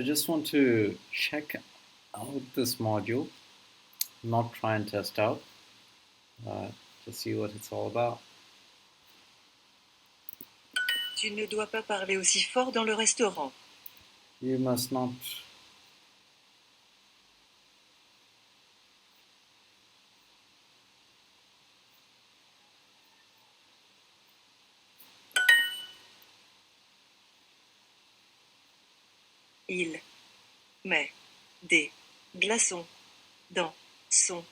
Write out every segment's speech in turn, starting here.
just want to check out this module, not try and test out, to see what it's all about. Tu ne dois pas parler aussi fort dans le restaurant. You must not. Il met des glaçons dans son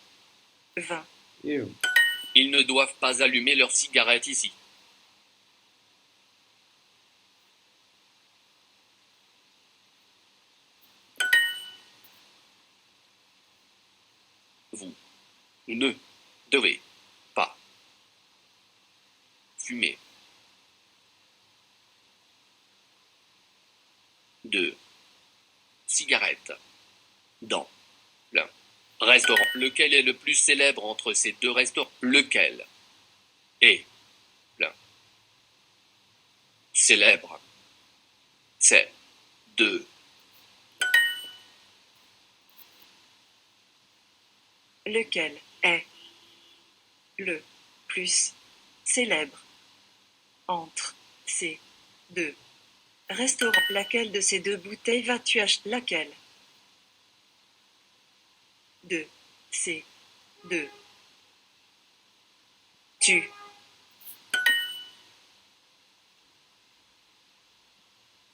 vin. You. Ils ne doivent pas allumer leurs cigarettes ici. Vous ne devez pas fumer de cigarettes dans le restaurant. Lequel est le plus célèbre entre ces deux restaurants? Lequel est le célèbre? C'est deux. Lequel est le plus célèbre entre ces deux restaurants? Laquelle de ces deux bouteilles vas-tu acheter? Laquelle de ces deux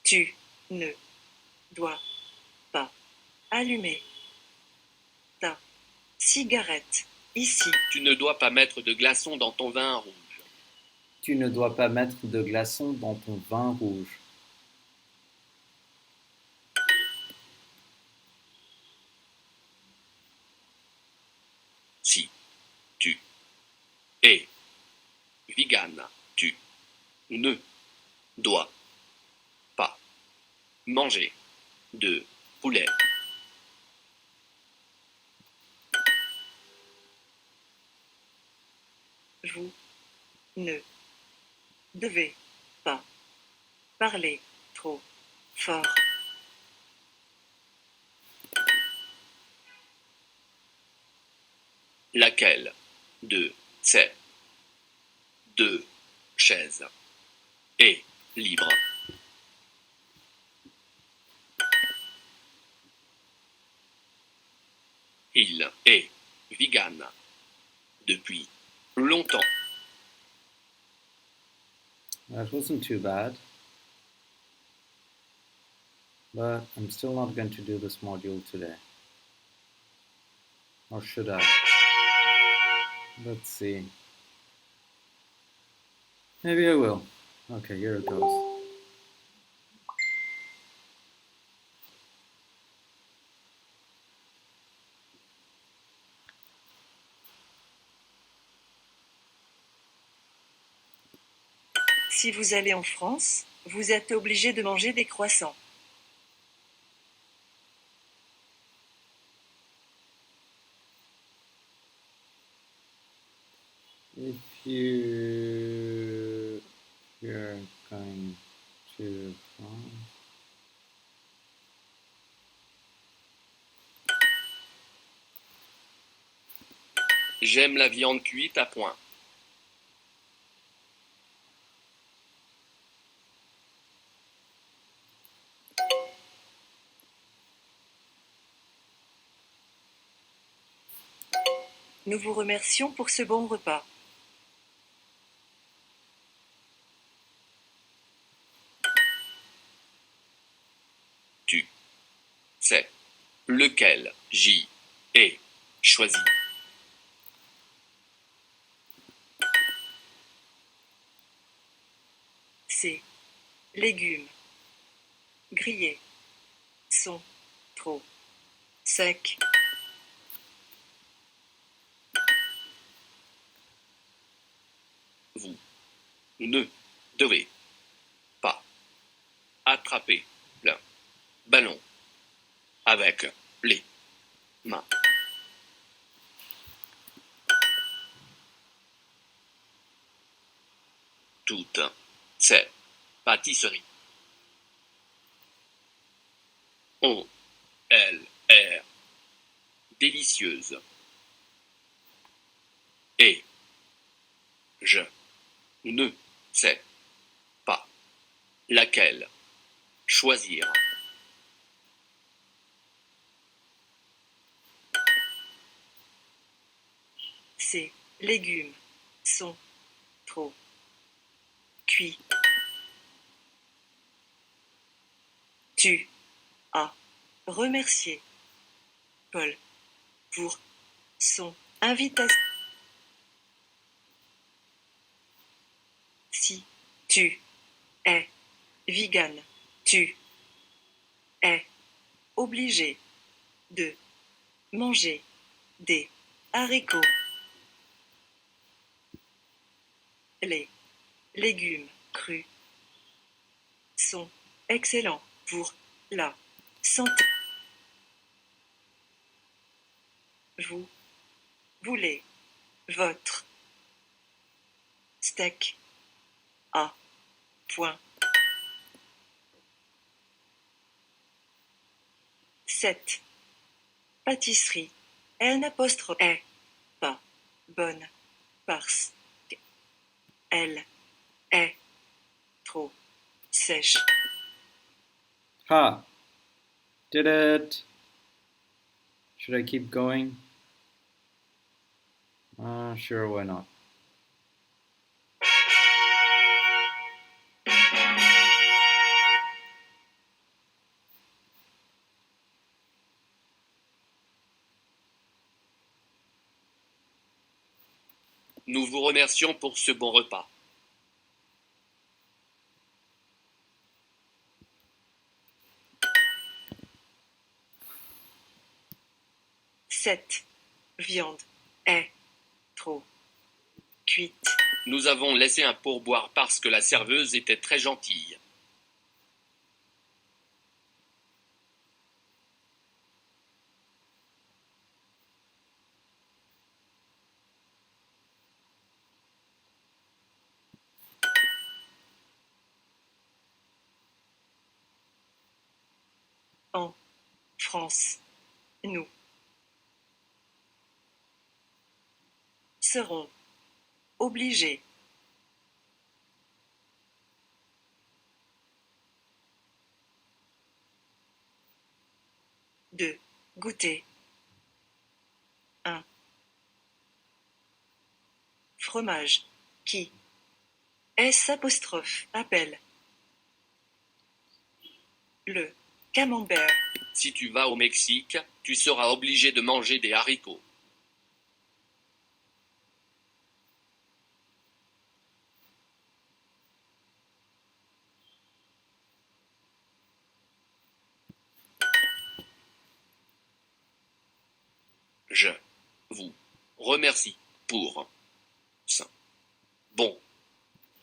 tu ne dois pas allumer ta cigarette ici. Tu ne dois pas mettre de glaçons dans ton vin rouge. Tu ne dois pas mettre de glaçons dans ton vin rouge. Si tu es vegan, tu ne dois pas manger de poulet. Vous ne devez pas parler trop fort. Laquelle de ces deux chaises est libre? Il est vegan depuis longtemps. That wasn't too bad. But I'm still not going to do this module today. Or should I? Let's see. Maybe I will. Okay, here it goes. Si vous allez en France, vous êtes obligé de manger des croissants. If you're going to France, J'aime la viande cuite à point. Nous vous remercions pour ce bon repas. Tu sais lequel j'y ai choisi. Ces légumes grillés sont trop secs. Vous ne devez pas attraper le ballon avec les mains. Toutes ces pâtisseries On, elle, R. Délicieuse. Et. Je. Ne. sais pas. Laquelle. Choisir. Ces légumes sont trop cuits. Tu as remercié Paul pour son invitation. Si tu es vegan, tu es obligé de manger des haricots. Les légumes crus sont excellents pour la santé. Vous voulez votre steak à point. Cette pâtisserie est pas bonne parce qu'elle est trop sèche. Ha! Did it! Should I keep going? Sure, why not? Nous vous remercions pour ce bon repas. Cette viande est trop cuite. Nous avons laissé un pourboire parce que la serveuse était très gentille. En France, nous serons obligés de goûter un fromage qui appelle le camembert. Si tu vas au Mexique, tu seras obligé de manger des haricots. Je vous remercie pour ce bon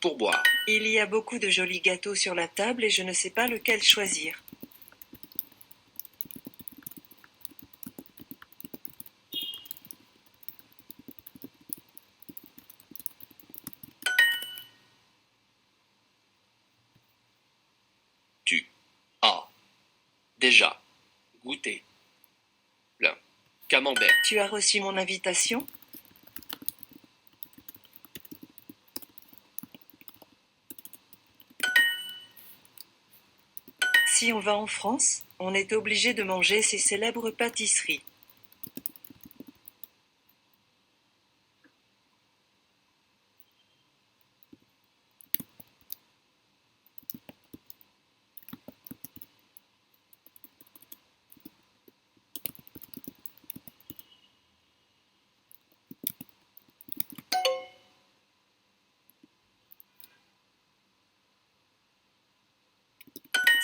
pourboire. Il y a beaucoup de jolis gâteaux sur la table et je ne sais pas lequel choisir. Tu as déjà goûté le camembert. Tu as reçu mon invitation? Si on va en France, on est obligé de manger ces célèbres pâtisseries.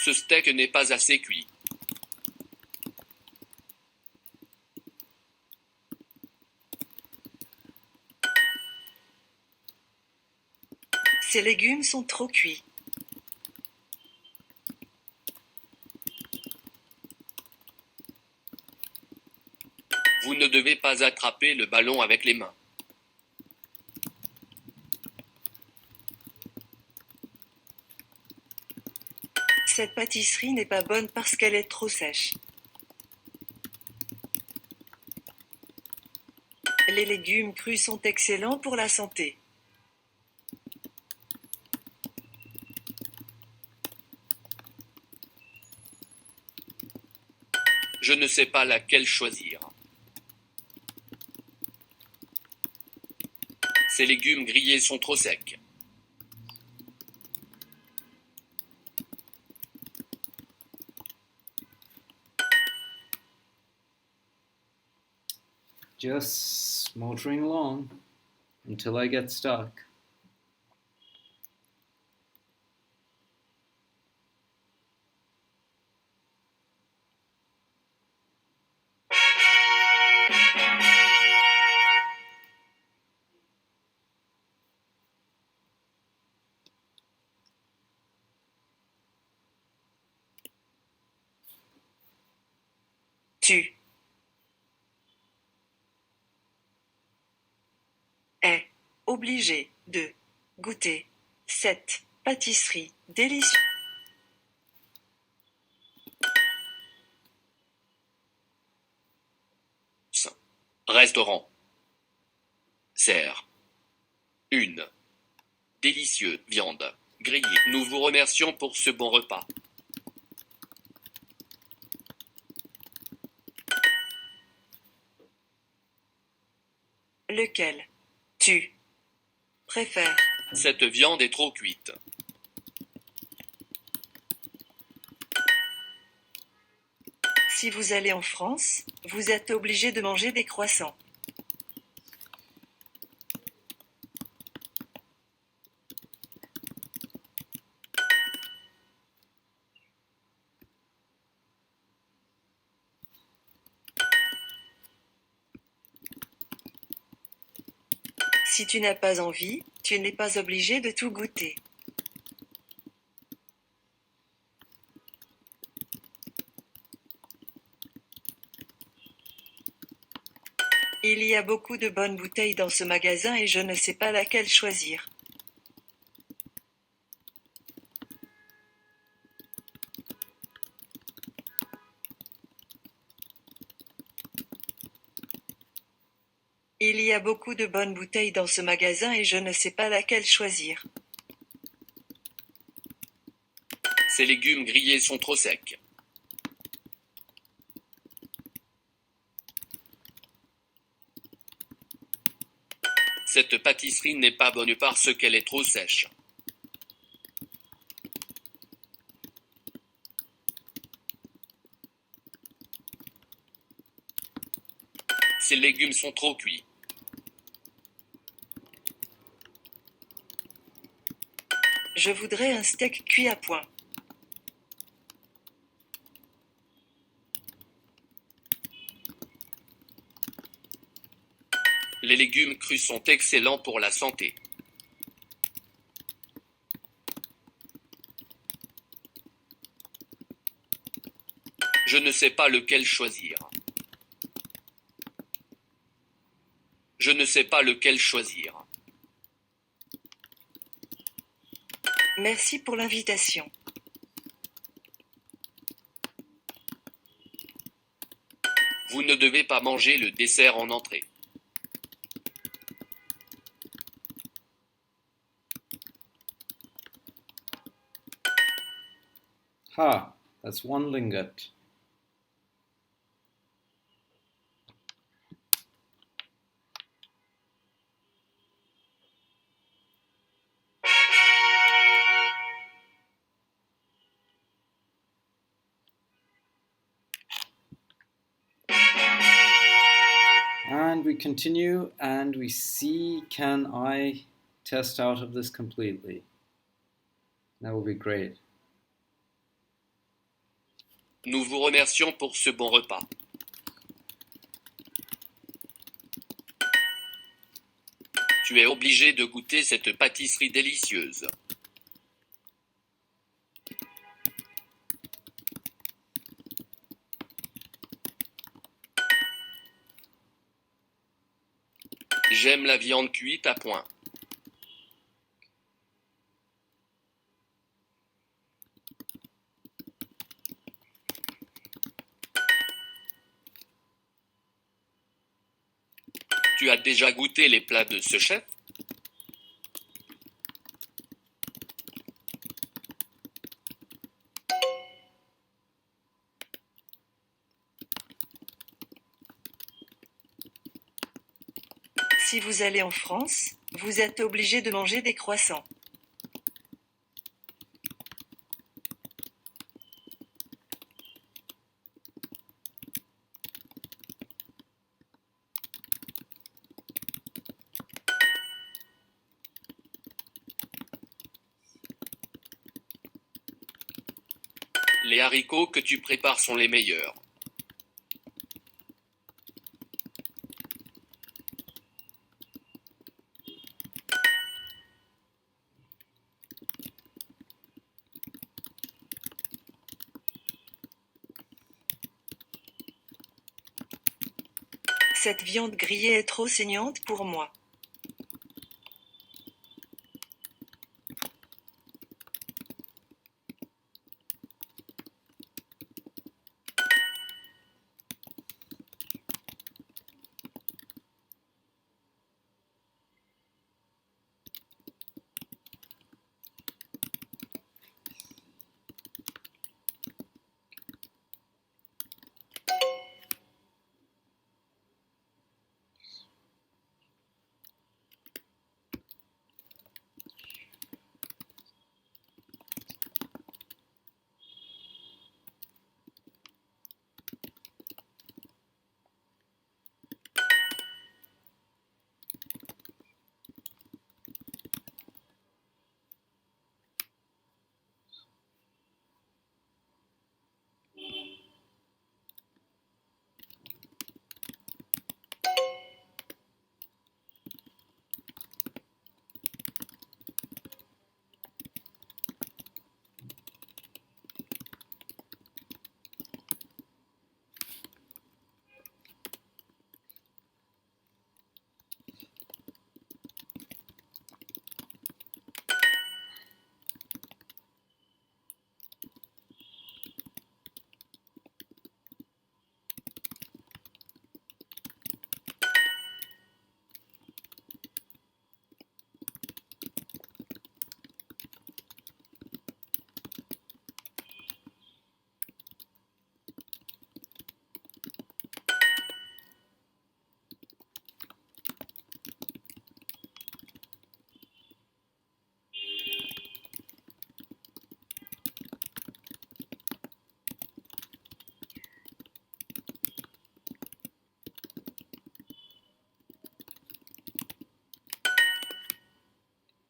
Ce steak n'est pas assez cuit. Ces légumes sont trop cuits. Vous ne devez pas attraper le ballon avec les mains. Cette pâtisserie n'est pas bonne parce qu'elle est trop sèche. Les légumes crus sont excellents pour la santé. Je ne sais pas laquelle choisir. Ces légumes grillés sont trop secs. Just motoring along until I get stuck. Tu es obligé de goûter cette pâtisserie délicieuse. Restaurant. Sert. Une délicieuse viande grillée. Nous vous remercions pour ce bon repas. Lequel tu préfères? Cette viande est trop cuite. Si vous allez en France, vous êtes obligé de manger des croissants. Si tu n'as pas envie, tu n'es pas obligé de tout goûter. Il y a beaucoup de bonnes bouteilles dans ce magasin et je ne sais pas laquelle choisir. Il y a beaucoup de bonnes bouteilles dans ce magasin et je ne sais pas laquelle choisir. Ces légumes grillés sont trop secs. Cette pâtisserie n'est pas bonne parce qu'elle est trop sèche. Ces légumes sont trop cuits. Je voudrais un steak cuit à point. Les légumes crus sont excellents pour la santé. Je ne sais pas lequel choisir. Je ne sais pas lequel choisir. Merci pour l'invitation. Vous ne devez pas manger le dessert en entrée. Ha, that's one lingot. And we continue and we see, can I test out of this completely? That would be great. Nous vous remercions pour ce bon repas. Tu es obligé de goûter cette pâtisserie délicieuse. J'aime la viande cuite à point. Tu as déjà goûté les plats de ce chef? Si vous allez en France, vous êtes obligé de manger des croissants. Les haricots que tu prépares sont les meilleurs. Cette viande grillée est trop saignante pour moi.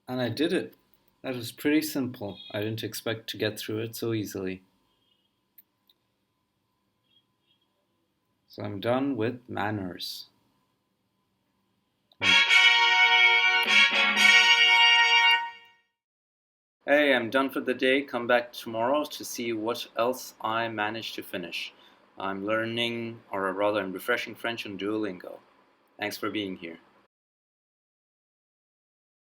And I did it. That was pretty simple. I didn't expect to get through it so easily. So I'm done with manners. Hey, I'm done for the day. Come back tomorrow to see what else I managed to finish. I'm learning, or rather, I'm refreshing French on Duolingo. Thanks for being here.